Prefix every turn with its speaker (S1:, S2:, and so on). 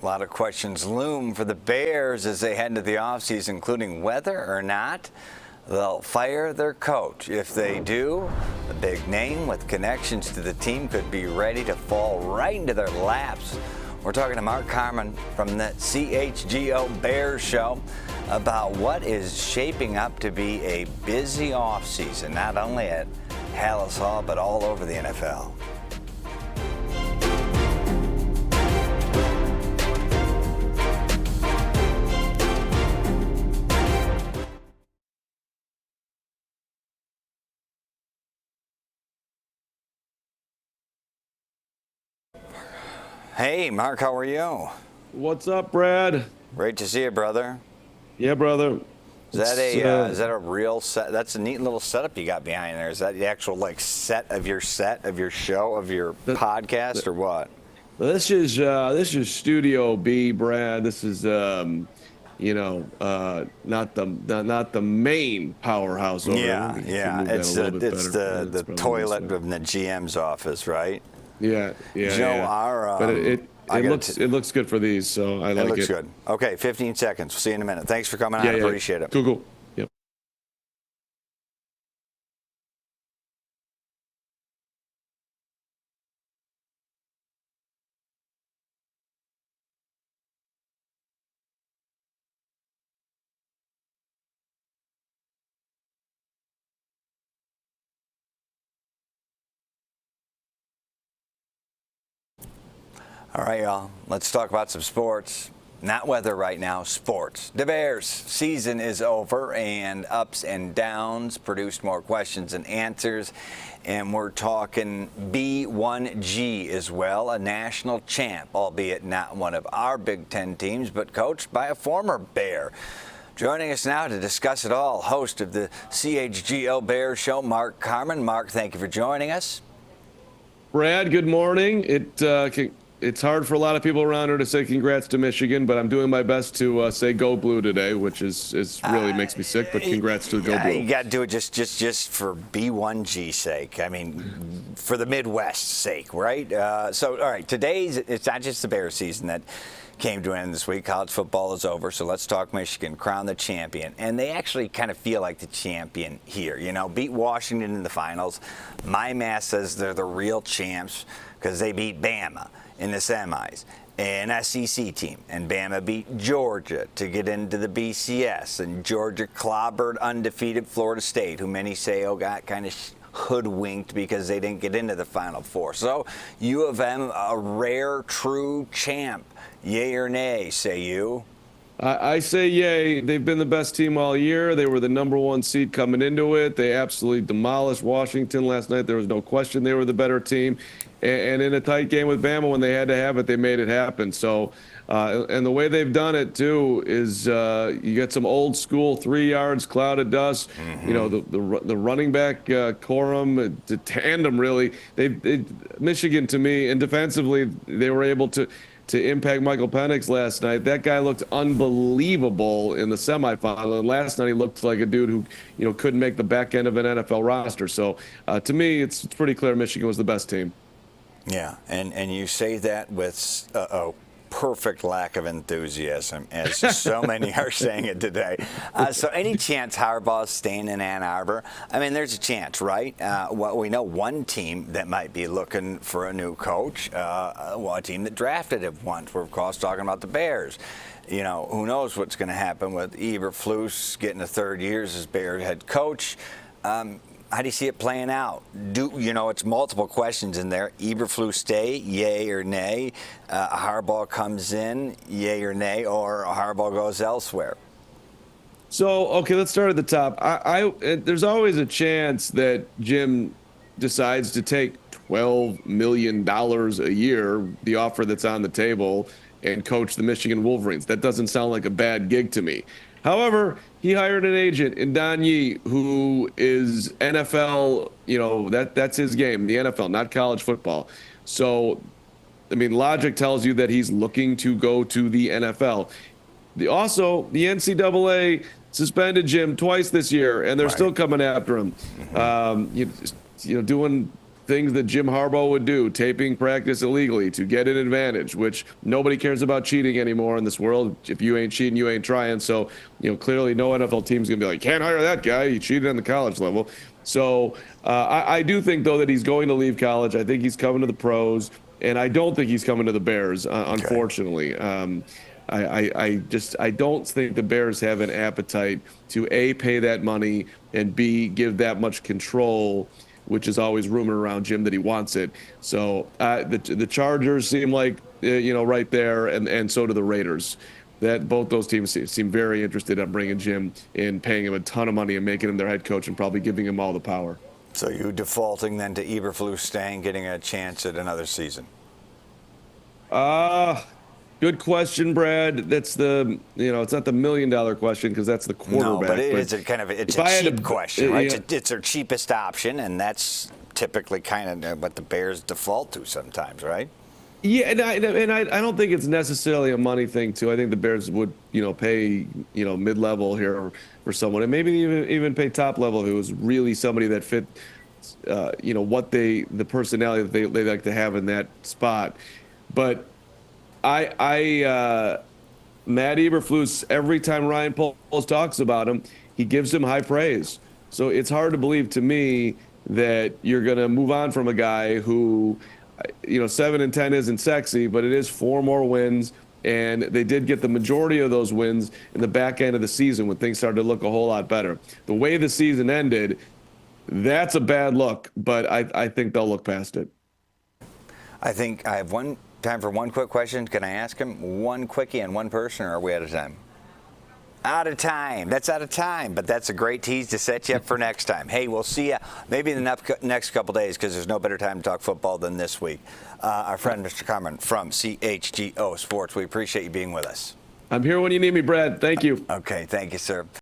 S1: A lot of questions loom for the Bears as they head into the offseason, including whether or not they'll fire their coach. If they do, a big name with connections to the team could be ready to fall right into their laps. We're talking to Mark Carman from the CHGO Bears show about what is shaping up to be a busy offseason, not only at Hallis Hall, but all over the NFL. Hey, Mark, how are you?
S2: What's up, Brad?
S1: Great to see you, brother.
S2: Yeah, brother.
S1: Is that a real set? That's a neat little setup you got behind there. Is that the actual set of your show, of your podcast, or what?
S2: This is Studio B, Brad. This is not the main powerhouse over.
S1: Yeah. It's the toilet in the GM's office, right?
S2: Yeah.
S1: Joe,
S2: but it looks good for these, so I like it.
S1: It looks good. Okay, 15 seconds. We'll see you in a minute. Thanks for coming on. I appreciate it.
S2: Cool. Yep.
S1: All right, y'all. Let's talk about some sports. Not weather right now, sports. The Bears season is over, and ups and downs produced more questions than answers. And we're talking B1G as well, a national champ, albeit not one of our Big Ten teams, but coached by a former Bear. Joining us now to discuss it all, host of the CHGO Bears show, Mark Carman. Mark, thank you for joining us.
S2: Brad, good morning. It's hard for a lot of people around here to say congrats to Michigan, but I'm doing my best to say go blue today, which is really makes me sick. But congrats to the go blue.
S1: You got to do it just for B1G's sake. I mean, for the Midwest's sake, right? So, all right, it's not just the Bears season that came to an end this week. College football is over, so let's talk Michigan, crown the champion. And they actually kind of feel like the champion here. Beat Washington in the finals. My math says they're the real champs because they beat Bama in the semis, an SEC team, and Bama beat Georgia to get into the BCS, and Georgia clobbered undefeated Florida State, who many say got kind of hoodwinked because they didn't get into the Final Four. So U of M, a rare, true champ. Yay or nay, say you?
S2: I say yay. They've been the best team all year. They were the number one seed coming into it. They absolutely demolished Washington last night. There was no question they were the better team. And in a tight game with Bama, when they had to have it, they made it happen. So, and the way they've done it, too, is you get some old school 3 yards, cloud of dust. Mm-hmm. The running back, Corum, the tandem, really. Michigan, to me, and defensively, they were able to impact Michael Penix last night. That guy looked unbelievable in the semifinal, and last night he looked like a dude who couldn't make the back end of an NFL roster. So to me, it's pretty clear Michigan was the best team.
S1: Yeah, and you say that with a perfect lack of enthusiasm, as so many are saying it today. So any chance Harbaugh's staying in Ann Arbor? I mean, there's a chance, right? We know one team that might be looking for a new coach, a team that drafted him once. We're, of course, talking about the Bears. Who knows what's going to happen with Eberflus getting a third year as Bear head coach. How do you see it playing out? It's multiple questions in there. Eberflus stay, yay or nay? Harbaugh comes in, yay or nay? Or Harbaugh goes elsewhere?
S2: So, okay, let's start at the top. There's always a chance that Jim decides to take $12 million a year, the offer that's on the table, and coach the Michigan Wolverines. That doesn't sound like a bad gig to me. However, he hired an agent in Don Yee who is NFL, that's his game, the NFL, not college football. So, I mean, logic tells you that he's looking to go to the NFL. Also, the NCAA suspended Jim twice this year, and they're still coming after him. Doing things that Jim Harbaugh would do, taping practice illegally to get an advantage, which nobody cares about cheating anymore in this world. If you ain't cheating, you ain't trying. So, clearly no NFL team's going to be like, can't hire that guy. He cheated on the college level. So I do think, though, that he's going to leave college. I think he's coming to the pros, and I don't think he's coming to the Bears, unfortunately. I don't think the Bears have an appetite to A, pay that money, and B, give that much control, which is always rumored around Jim that he wants it. So the Chargers seem like, right there, and so do the Raiders. That both those teams seem very interested in bringing Jim in, paying him a ton of money and making him their head coach and probably giving him all the power.
S1: So you defaulting then to Eberflus staying, getting a chance at another season?
S2: Good question, Brad. That's it's not the $1 million question because that's the quarterback.
S1: No, but it's a cheap question, right? It's their cheapest option, and that's typically kind of what the Bears default to sometimes, right?
S2: Yeah, and I don't think it's necessarily a money thing too. I think the Bears would pay mid-level here for someone, and maybe even pay top level if it was really somebody that fit the personality that they like to have in that spot. But Matt Eberflus, every time Ryan Poles talks about him, he gives him high praise. So it's hard to believe to me that you're going to move on from a guy who, 7-10 isn't sexy, but it is 4 more wins. And they did get the majority of those wins in the back end of the season when things started to look a whole lot better. The way the season ended, that's a bad look, but I think they'll look past it.
S1: I think I have time for one quick question. Can I ask him one quickie and one person, or are we out of time? Out of time. That's out of time, but that's a great tease to set you up for next time. Hey, we'll see you maybe in the next couple days because there's no better time to talk football than this week. Our friend, Mr. Carman from CHGO Sports. We appreciate you being with us.
S2: I'm here when you need me, Brad. Thank you.
S1: Okay, thank you, sir.